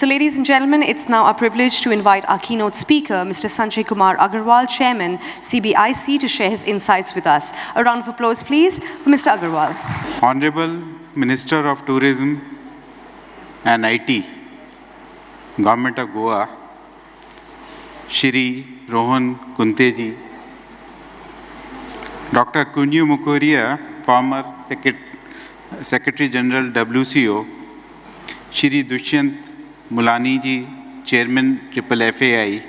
So ladies and gentlemen, it's now our privilege to invite our keynote speaker, Mr. Sanjay Kumar Agarwal, Chairman, CBIC, to share his insights with us. A round of applause, please, for Mr. Agarwal. Honorable Minister of Tourism and IT, Government of Goa, Shri Rohan Kunteji, Dr. Kunyu Mukuria, former Secretary General WCO, Shri Dushyant Mulani ji, Chairman FFAI,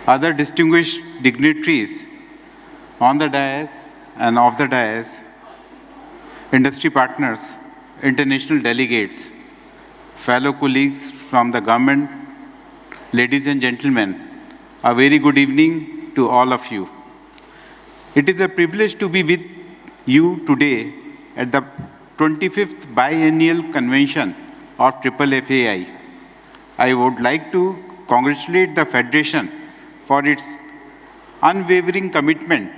other distinguished dignitaries on the dais and off the dais, industry partners, international delegates, fellow colleagues from the government, ladies and gentlemen, a very good evening to all of you. It is a privilege to be with you today at the 25th Biennial Convention of FFAI. I would like to congratulate the Federation for its unwavering commitment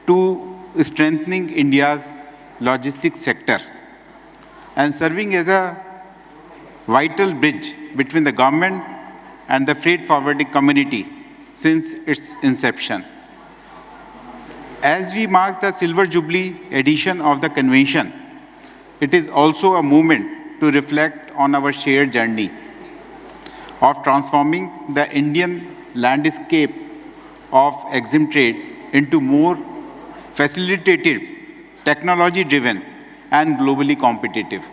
to strengthening India's logistics sector and serving as a vital bridge between the government and the freight forwarding community since its inception. As we mark the Silver Jubilee edition of the convention, it is also a moment to reflect on our shared journey of transforming the Indian landscape of EXIM trade into more facilitated, technology-driven, and globally competitive.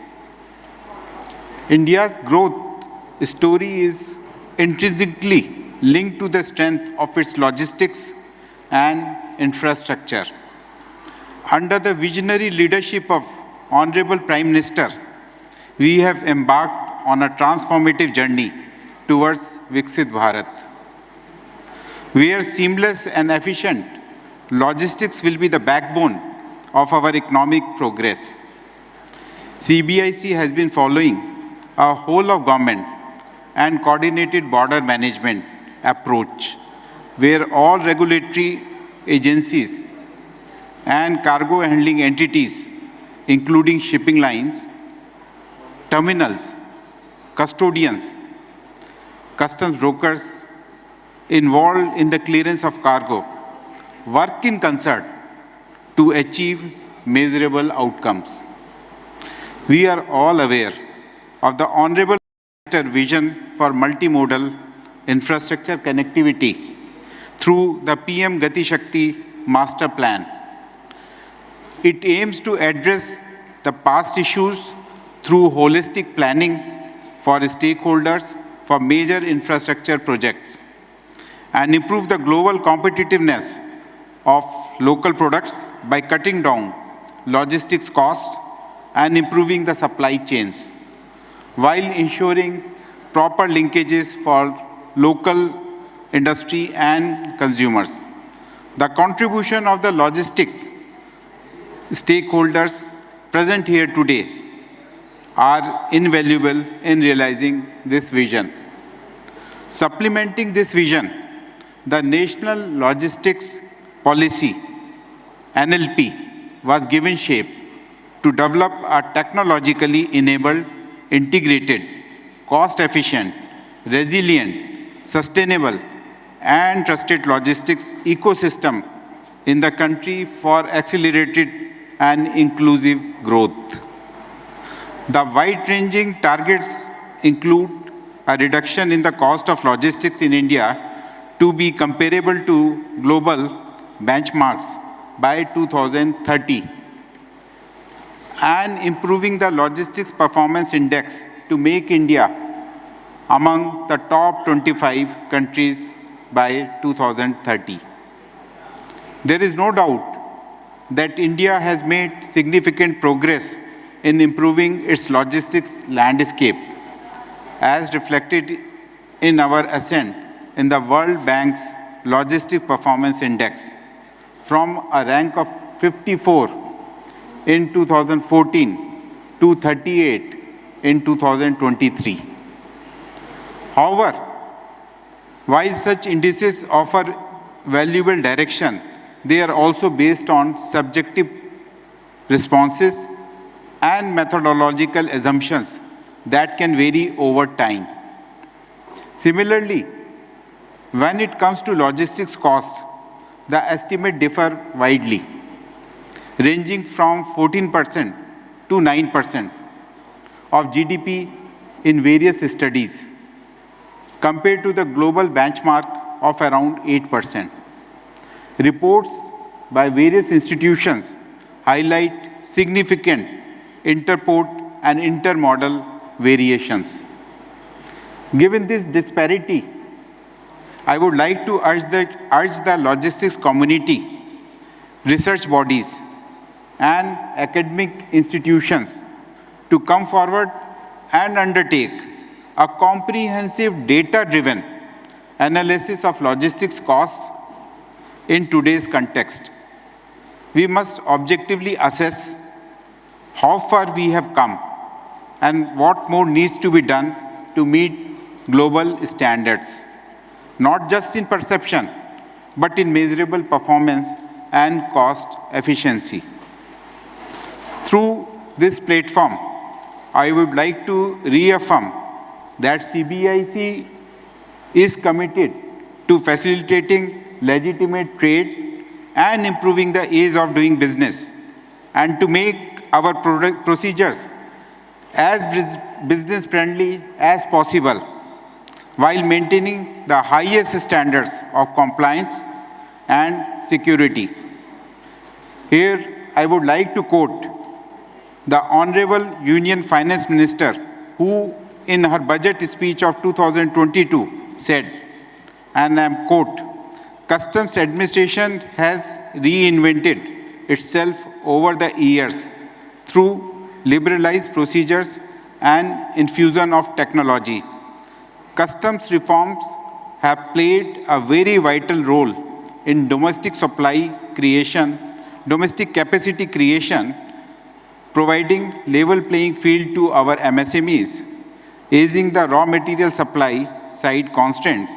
India's growth story is intrinsically linked to the strength of its logistics and infrastructure. Under the visionary leadership of Honorable Prime Minister, we have embarked on a transformative journey towards Viksit Bharat, where seamless and efficient logistics will be the backbone of our economic progress. CBIC has been following a whole of government and coordinated border management approach, where all regulatory agencies and cargo handling entities, including shipping lines, terminals, custodians, customs brokers involved in the clearance of cargo, work in concert to achieve measurable outcomes. We are all aware of the Honorable Minister's vision for multimodal infrastructure connectivity through the PM Gati Shakti Master Plan. It aims to address the past issues through holistic planning for stakeholders for major infrastructure projects and improve the global competitiveness of local products by cutting down logistics costs and improving the supply chains, while ensuring proper linkages for local industry and consumers. The contribution of the logistics stakeholders present here today are invaluable in realizing this vision. Supplementing this vision, the National Logistics Policy, NLP, was given shape to develop a technologically enabled, integrated, cost-efficient, resilient, sustainable, and trusted logistics ecosystem in the country for accelerated and inclusive growth. The wide-ranging targets include a reduction in the cost of logistics in India to be comparable to global benchmarks by 2030, and improving the logistics performance index to make India among the top 25 countries by 2030. There is no doubt that India has made significant progress in improving its logistics landscape, as reflected in our ascent in the World Bank's Logistics Performance Index from a rank of 54 in 2014 to 38 in 2023. However, while such indices offer valuable direction, they are also based on subjective responses and methodological assumptions that can vary over time. Similarly, when it comes to logistics costs, the estimates differ widely, ranging from 14% to 9% of GDP in various studies, compared to the global benchmark of around 8%. Reports by various institutions highlight significant interport and intermodal variations. Given this disparity, I would like to urge the logistics community, research bodies, and academic institutions to come forward and undertake a comprehensive data-driven analysis of logistics costs in today's context. We must objectively assess how far we have come and what more needs to be done to meet global standards, not just in perception, but in measurable performance and cost efficiency. Through this platform, I would like to reaffirm that CBIC is committed to facilitating legitimate trade and improving the ease of doing business, and to make our procedures as business-friendly as possible, while maintaining the highest standards of compliance and security. Here, I would like to quote the Honorable Union Finance Minister, who in her budget speech of 2022 said, and I quote, "Customs administration has reinvented itself over the years through liberalized procedures and infusion of technology. Customs reforms have played a very vital role in domestic supply creation, domestic capacity creation, providing level playing field to our MSMEs, easing the raw material supply side constraints,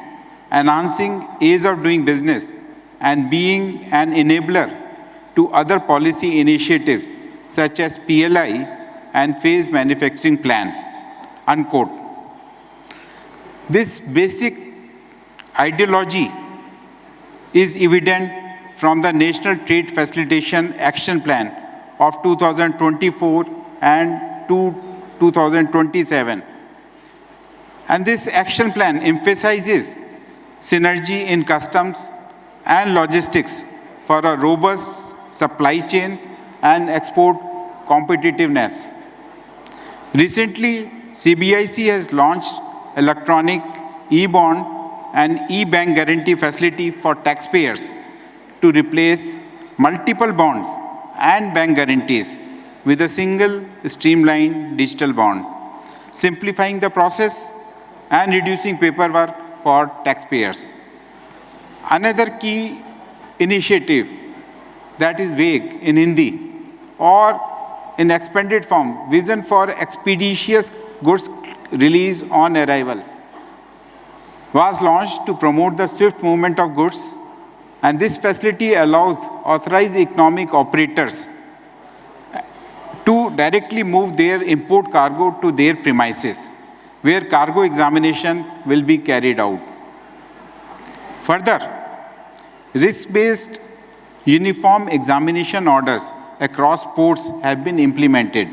enhancing ease of doing business, and being an enabler to other policy initiatives such as PLI and phased manufacturing plan," unquote. This basic ideology is evident from the National Trade Facilitation Action Plan of 2024 and to 2027. And this action plan emphasizes synergy in customs and logistics for a robust supply chain and export competitiveness. Recently, CBIC has launched electronic e-bond and e-bank guarantee facility for taxpayers to replace multiple bonds and bank guarantees with a single streamlined digital bond, simplifying the process and reducing paperwork for taxpayers. Another key initiative that is vague in Hindi or in expanded form, Vision for Expeditious Goods Release on Arrival, was launched to promote the swift movement of goods, and this facility allows authorized economic operators to directly move their import cargo to their premises, where cargo examination will be carried out. Further, risk-based uniform examination orders across ports have been implemented,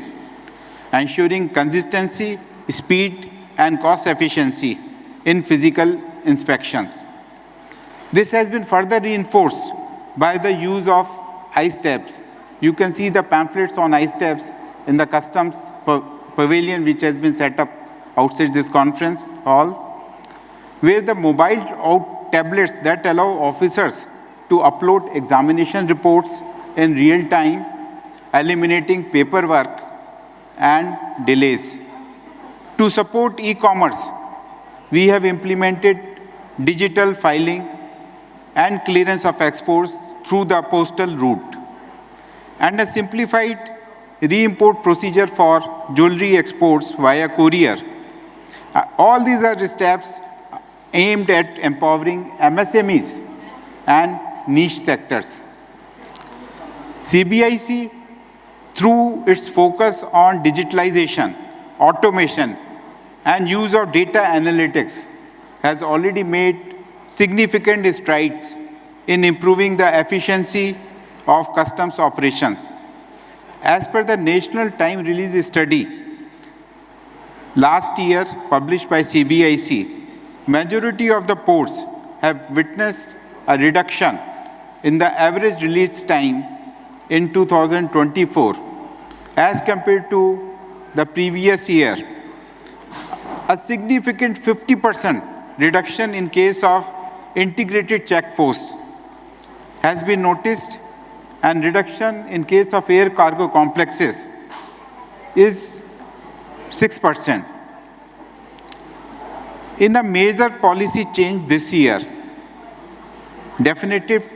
ensuring consistency, speed, and cost efficiency in physical inspections. This has been further reinforced by the use of ice tabs. You can see the pamphlets on ice tabs in the customs pavilion, which has been set up outside this conference hall, where the mobile tablets that allow officers to upload examination reports in real time, eliminating paperwork and delays. To support e-commerce, we have implemented digital filing and clearance of exports through the postal route, and a simplified re-import procedure for jewelry exports via courier. All these are steps aimed at empowering MSMEs and niche sectors. CBIC, through its focus on digitalization, automation, and use of data analytics has already made significant strides in improving the efficiency of customs operations. As per the National Time Release Study, last year published by CBIC, majority of the ports have witnessed a reduction in the average release time in 2024 as compared to the previous year. A significant 50% reduction in case of integrated check posts has been noticed, and reduction in case of air cargo complexes is 6%. In a major policy change this year, definitive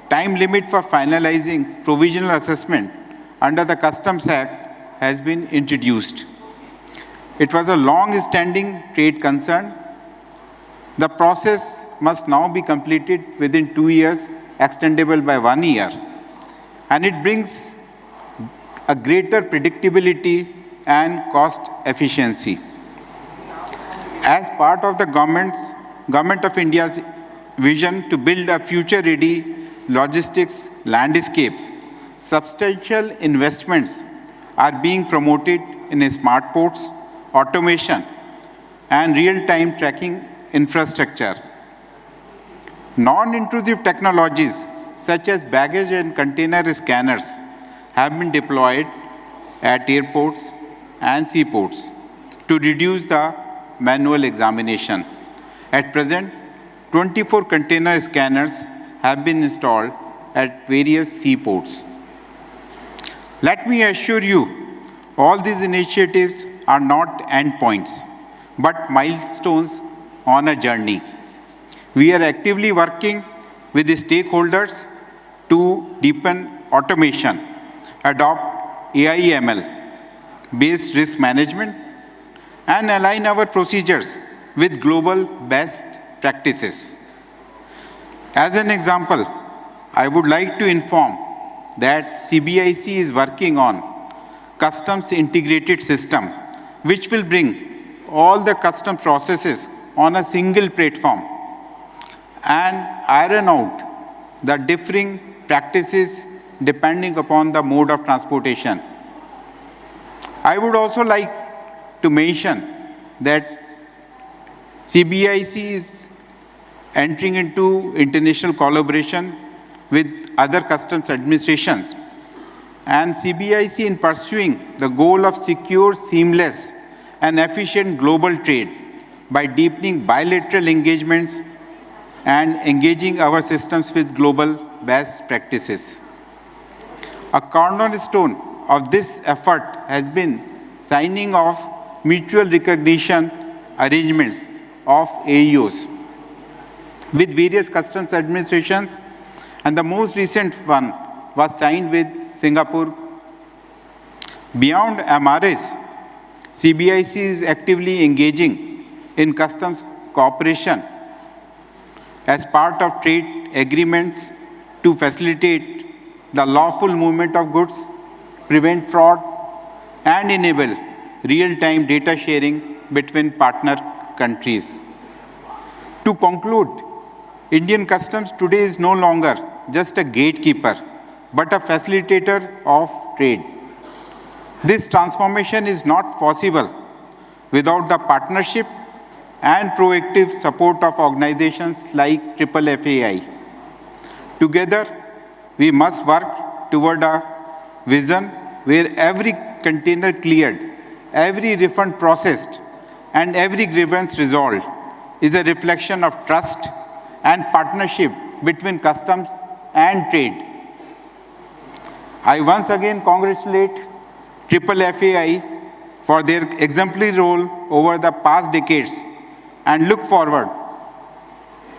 time limit for finalizing provisional assessment under the Customs Act has been introduced. It was a long-standing trade concern. The process must now be completed within 2 years, extendable by 1 year, and it brings a greater predictability and cost efficiency. As part of the Government of India's vision to build a future-ready logistics landscape, substantial investments are being promoted in smart ports, automation, and real-time tracking infrastructure. Non-intrusive technologies such as baggage and container scanners have been deployed at airports and seaports to reduce the manual examination. At present, 24 container scanners have been installed at various seaports. Let me assure you, all these initiatives are not endpoints, but milestones on a journey. We are actively working with the stakeholders to deepen automation, adopt AI/ML-based risk management, and align our procedures with global best practices. As an example, I would like to inform that CBIC is working on customs integrated system, which will bring all the custom processes on a single platform and iron out the differing practices depending upon the mode of transportation. I would also like to mention that CBIC is entering into international collaboration with other customs administrations, and CBIC in pursuing the goal of secure, seamless, and efficient global trade by deepening bilateral engagements and engaging our systems with global best practices. A cornerstone of this effort has been signing of mutual recognition arrangements of AEOs with various customs administrations, and the most recent one was signed with Singapore. Beyond MRS, CBIC is actively engaging in customs cooperation as part of trade agreements to facilitate the lawful movement of goods, prevent fraud, and enable real-time data sharing between partner countries. To conclude, Indian customs today is no longer just a gatekeeper, but a facilitator of trade. This transformation is not possible without the partnership and proactive support of organizations like FFFAI. Together, we must work toward a vision where every container cleared, every refund processed, and every grievance resolved is a reflection of trust and partnership between customs and trade. I once again congratulate FFFAI for their exemplary role over the past decades and look forward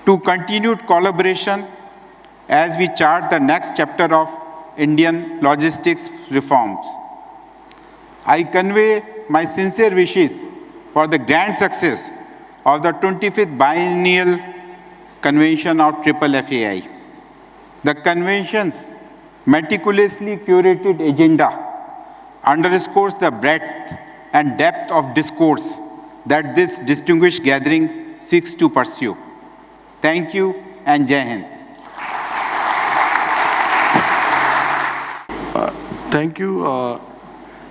to continued collaboration as we chart the next chapter of Indian logistics reforms. I convey my sincere wishes for the grand success of the 25th Biennial Convention of FFFAI. The convention's meticulously curated agenda underscores the breadth and depth of discourse that this distinguished gathering seeks to pursue. Thank you and Jai Hind. Thank you,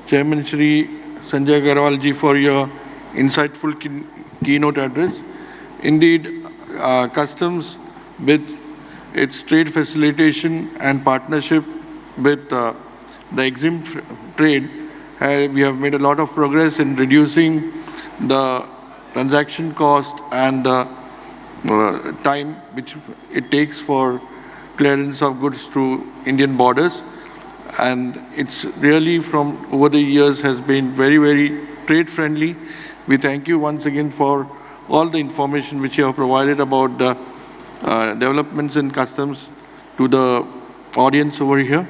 Chairman Shri Sanjay Agarwal ji, for your insightful keynote address. Indeed, customs with its trade facilitation and partnership with the exempt trade, we have made a lot of progress in reducing the transaction cost and the time which it takes for clearance of goods through Indian borders. And it's really from over the years has been very, very trade friendly. We thank you once again for all the information which you have provided about the developments in customs to the audience over here.